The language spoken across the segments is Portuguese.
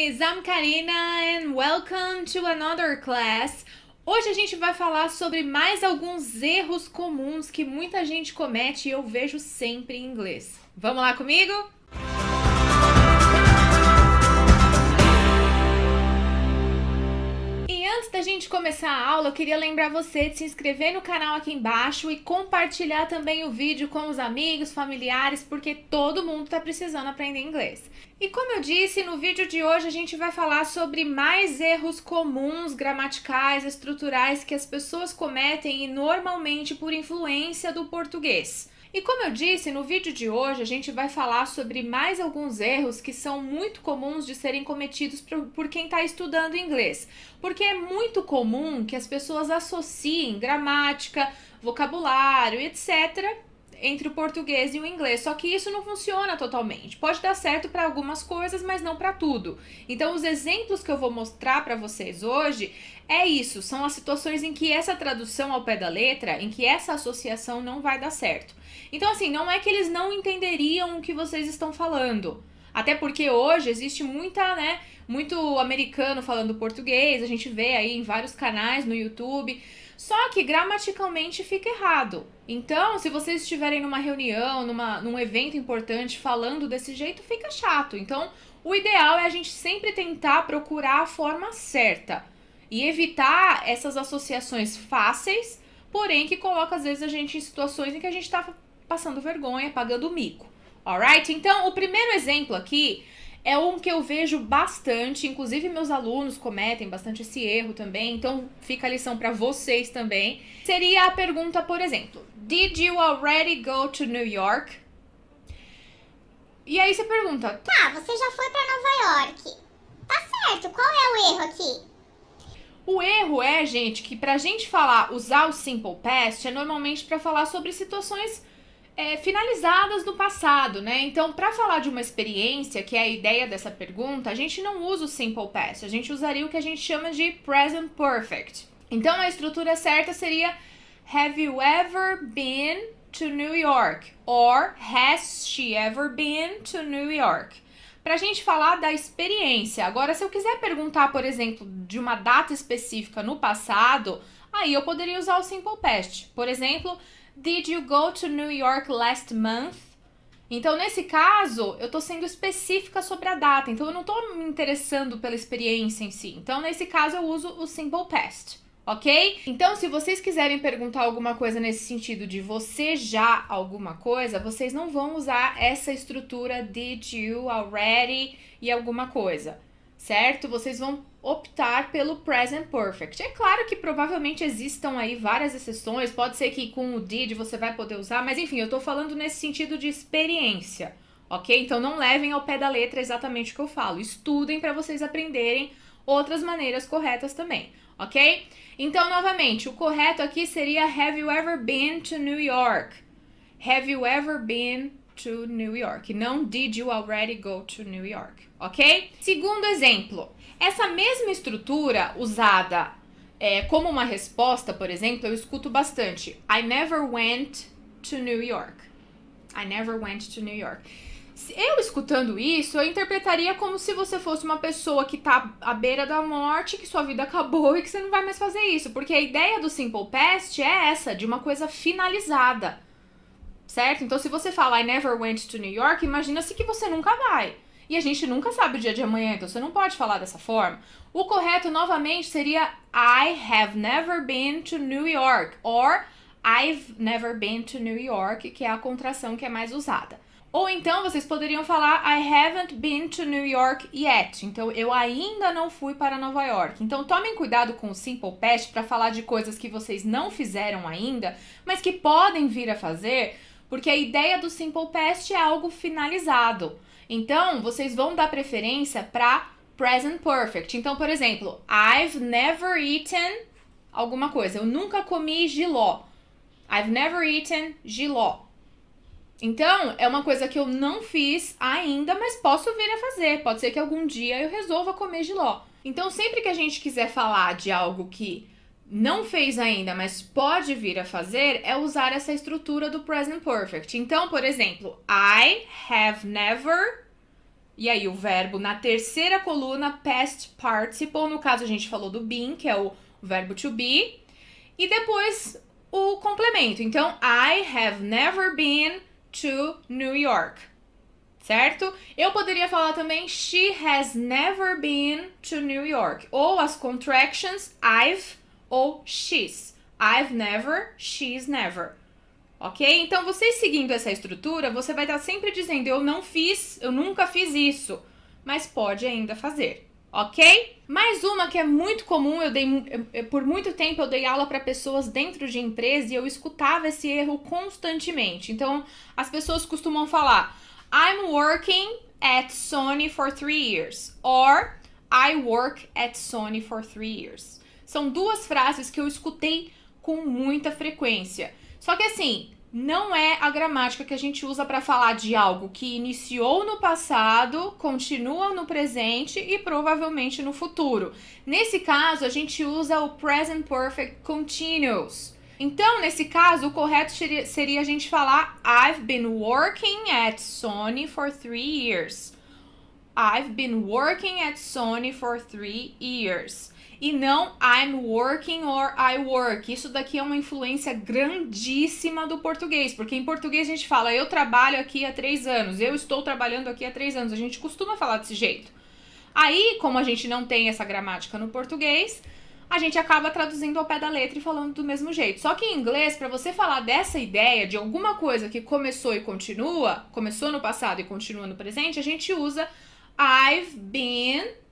guys, I'm Karina and welcome to another class. Hoje a gente vai falar sobre mais alguns erros comuns que muita gente comete e eu vejo sempre em inglês. Vamos lá comigo? Antes da gente começar a aula, eu queria lembrar você de se inscrever no canal aqui embaixo e compartilhar também o vídeo com os amigos, familiares, porque todo mundo está precisando aprender inglês. E como eu disse, no vídeo de hoje a gente vai falar sobre mais erros comuns, gramaticais, estruturais que as pessoas cometem e normalmente por influência do português. E como eu disse, no vídeo de hoje a gente vai falar sobre mais alguns erros que são muito comuns de serem cometidos por quem está estudando inglês. Porque é muito comum que as pessoas associem gramática, vocabulário, etc., entre o português e o inglês, só que isso não funciona totalmente. Pode dar certo para algumas coisas, mas não para tudo. Então, os exemplos que eu vou mostrar para vocês hoje é isso, são as situações em que essa tradução ao pé da letra, em que essa associação não vai dar certo. Então, assim, não é que eles não entenderiam o que vocês estão falando. Até porque hoje existe muito americano falando português, a gente vê aí em vários canais no YouTube. Só que gramaticalmente fica errado. Então, se vocês estiverem numa reunião, num evento importante falando desse jeito, fica chato. Então, o ideal é a gente sempre tentar procurar a forma certa e evitar essas associações fáceis, porém que coloca às vezes a gente em situações em que a gente tá passando vergonha, pagando mico. Alright? Então, o primeiro exemplo aqui é um que eu vejo bastante, inclusive meus alunos cometem bastante esse erro também, então fica a lição para vocês também. Seria a pergunta, por exemplo, Did you already go to New York? E aí você pergunta, tá, você já foi para Nova York. Tá certo, qual é o erro aqui? O erro é, gente, que pra gente usar o simple past é normalmente para falar sobre situações finalizadas no passado, né? Então, para falar de uma experiência, que é a ideia dessa pergunta, a gente não usa o simple past, a gente usaria o que a gente chama de present perfect. Então, a estrutura certa seria Have you ever been to New York? Or Has she ever been to New York? Pra gente falar da experiência. Agora, se eu quiser perguntar, por exemplo, de uma data específica no passado, aí eu poderia usar o simple past. Por exemplo, Did you go to New York last month? Então, nesse caso, eu tô sendo específica sobre a data. Então, eu não tô me interessando pela experiência em si. Então, nesse caso, eu uso o simple past, ok? Então, se vocês quiserem perguntar alguma coisa nesse sentido de você já alguma coisa, vocês não vão usar essa estrutura did you already e alguma coisa, certo? Vocês vão optar pelo present perfect. É claro que provavelmente existam aí várias exceções, pode ser que com o did você vai poder usar, mas enfim, eu tô falando nesse sentido de experiência, ok? Então não levem ao pé da letra exatamente o que eu falo, estudem para vocês aprenderem outras maneiras corretas também, ok? Então, novamente, o correto aqui seria Have you ever been to New York? Have you ever been to New York? Não Did you already go to New York, ok? Segundo exemplo, essa mesma estrutura usada como uma resposta, por exemplo, eu escuto bastante I never went to New York. I never went to New York. Eu escutando isso, eu interpretaria como se você fosse uma pessoa que tá à beira da morte, que sua vida acabou e que você não vai mais fazer isso. Porque a ideia do simple past é essa, de uma coisa finalizada, certo? Então, se você fala I never went to New York, imagina-se que você nunca vai. E a gente nunca sabe o dia de amanhã, então você não pode falar dessa forma. O correto, novamente, seria I have never been to New York. Or I've never been to New York, que é a contração que é mais usada. Ou então, vocês poderiam falar I haven't been to New York yet. Então, eu ainda não fui para Nova York. Então, tomem cuidado com o simple past para falar de coisas que vocês não fizeram ainda, mas que podem vir a fazer, porque a ideia do simple past é algo finalizado. Então, vocês vão dar preferência para present perfect. Então, por exemplo, I've never eaten alguma coisa. Eu nunca comi jiló. I've never eaten jiló. Então, é uma coisa que eu não fiz ainda, mas posso vir a fazer. Pode ser que algum dia eu resolva comer jiló. Então, sempre que a gente quiser falar de algo que não fez ainda, mas pode vir a fazer, é usar essa estrutura do present perfect. Então, por exemplo, I have never E aí o verbo na terceira coluna, past participle, no caso a gente falou do been, que é o verbo to be, e depois o complemento. Então, I have never been to New York, certo? Eu poderia falar também she has never been to New York, ou as contractions I've ou she's. I've never, she's never. Ok? Então, vocês seguindo essa estrutura, você vai estar sempre dizendo eu nunca fiz isso, mas pode ainda fazer. Ok? Mais uma que é muito comum, por muito tempo eu dei aula para pessoas dentro de empresa e eu escutava esse erro constantemente. Então, as pessoas costumam falar I'm working at Sony for 3 years or I work at Sony for 3 years. São duas frases que eu escutei com muita frequência. Só que assim, não é a gramática que a gente usa para falar de algo que iniciou no passado, continua no presente e provavelmente no futuro. Nesse caso, a gente usa o present perfect continuous. Então, nesse caso, o correto seria a gente falar I've been working at Sony for 3 years. I've been working at Sony for 3 years. E não I'm working or I work. Isso daqui é uma influência grandíssima do português, porque em português a gente fala eu trabalho aqui há 3 anos, eu estou trabalhando aqui há 3 anos. A gente costuma falar desse jeito. Aí, como a gente não tem essa gramática no português, a gente acaba traduzindo ao pé da letra e falando do mesmo jeito. Só que em inglês, para você falar dessa ideia de alguma coisa que começou e continua, começou no passado e continua no presente, a gente usa I've been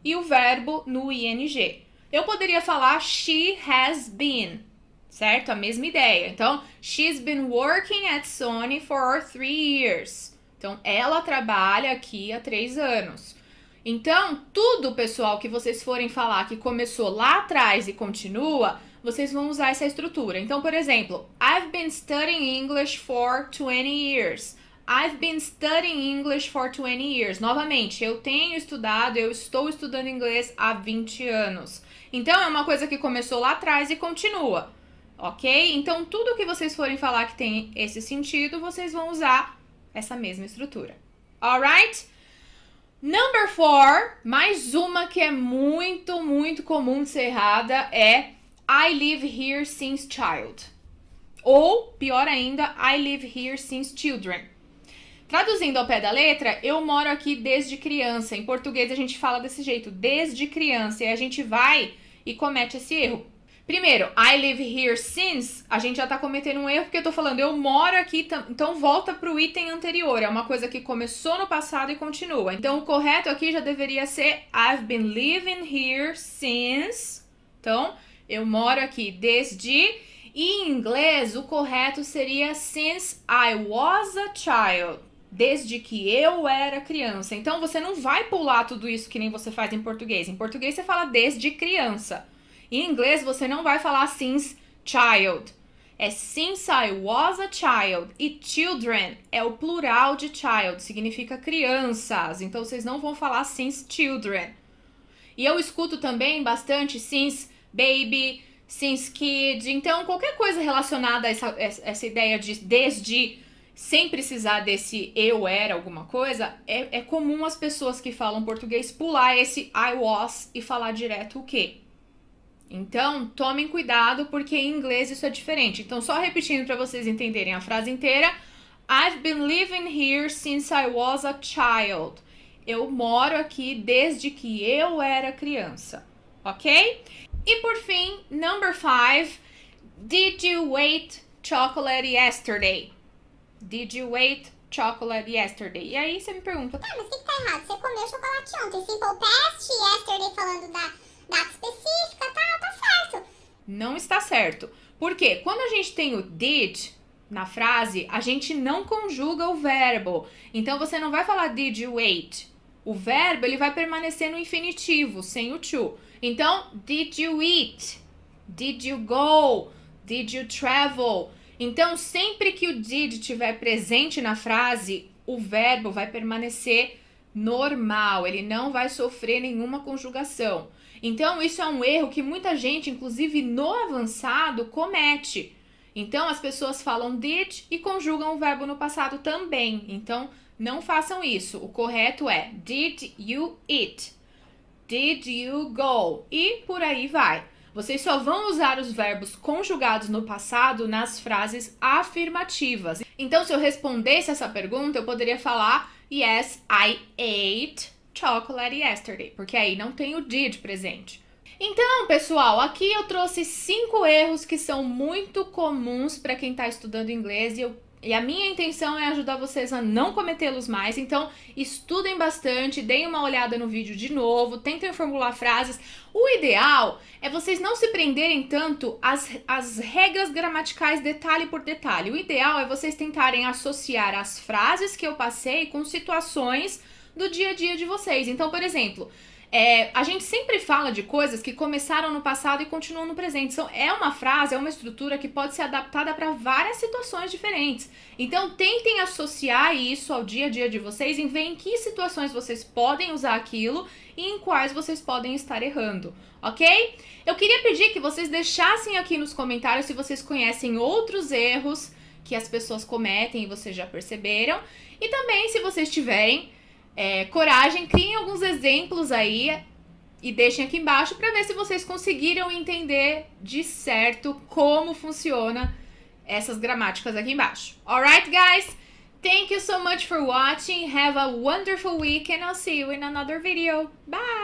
e o verbo no ing. Eu poderia falar she has been, certo? A mesma ideia. Então, she's been working at Sony for 3 years. Então, ela trabalha aqui há 3 anos. Então, tudo, pessoal, que vocês forem falar que começou lá atrás e continua, vocês vão usar essa estrutura. Então, por exemplo, I've been studying English for 20 years. I've been studying English for 20 years. Novamente, eu estou estudando inglês há 20 anos. Então, é uma coisa que começou lá atrás e continua, ok? Então, tudo que vocês forem falar que tem esse sentido, vocês vão usar essa mesma estrutura. Alright? Number 4, mais uma que é muito, muito comum de ser errada é I live here since child. Ou, pior ainda, I live here since children. Traduzindo ao pé da letra, eu moro aqui desde criança. Em português a gente fala desse jeito, desde criança. E a gente vai e comete esse erro. Primeiro, I live here since, a gente já tá cometendo um erro porque eu tô falando eu moro aqui, então volta pro item anterior. É uma coisa que começou no passado e continua. Então o correto aqui já deveria ser I've been living here since. Então, eu moro aqui desde. E em inglês, o correto seria since I was a child. Desde que eu era criança. Então, você não vai pular tudo isso que nem você faz em português. Em português, você fala desde criança. Em inglês, você não vai falar since child. É since I was a child. E children é o plural de child. Significa crianças. Então, vocês não vão falar since children. E eu escuto também bastante since baby, since kid. Então, qualquer coisa relacionada a essa ideia de desde... sem precisar desse eu era alguma coisa, é comum as pessoas que falam português pular esse I was e falar direto o quê? Então, tomem cuidado porque em inglês isso é diferente. Então, só repetindo para vocês entenderem a frase inteira. I've been living here since I was a child. Eu moro aqui desde que eu era criança, ok? E por fim, number 5. Did you eat chocolate yesterday? Did you eat chocolate yesterday? E aí você me pergunta... Tá, mas o que tá errado? Você comeu chocolate ontem. Simple past, yesterday falando da data específica, tá certo. Não está certo. Por quê? Quando a gente tem o did na frase, a gente não conjuga o verbo. Então, você não vai falar did you eat. O verbo, ele vai permanecer no infinitivo, sem o to. Então, did you eat? Did you go? Did you travel? Então, sempre que o did estiver presente na frase, o verbo vai permanecer normal, ele não vai sofrer nenhuma conjugação. Então, isso é um erro que muita gente, inclusive no avançado, comete. Então, as pessoas falam did e conjugam o verbo no passado também. Então, Não façam isso. O correto é did you eat? Did you go? E por aí vai. Vocês só vão usar os verbos conjugados no passado nas frases afirmativas. Então, se eu respondesse essa pergunta, eu poderia falar yes, I ate chocolate yesterday, porque aí não tem o did presente. Então, pessoal, aqui eu trouxe 5 erros que são muito comuns para quem está estudando inglês e a minha intenção é ajudar vocês a não cometê-los mais. Então, estudem bastante, deem uma olhada no vídeo de novo, tentem formular frases. O ideal é vocês não se prenderem tanto às regras gramaticais detalhe por detalhe. O ideal é vocês tentarem associar as frases que eu passei com situações do dia a dia de vocês. Então, por exemplo, a gente sempre fala de coisas que começaram no passado e continuam no presente. Então, é uma frase, é uma estrutura que pode ser adaptada para várias situações diferentes. Então, tentem associar isso ao dia a dia de vocês e ver em que situações vocês podem usar aquilo e em quais vocês podem estar errando, ok? Eu queria pedir que vocês deixassem aqui nos comentários se vocês conhecem outros erros que as pessoas cometem e vocês já perceberam. E também, se vocês tiverem coragem, criem alguns exemplos aí e deixem aqui embaixo para ver se vocês conseguiram entender de certo como funciona essas gramáticas aqui embaixo. Alright, guys? Thank you so much for watching. Have a wonderful week and I'll see you in another video. Bye!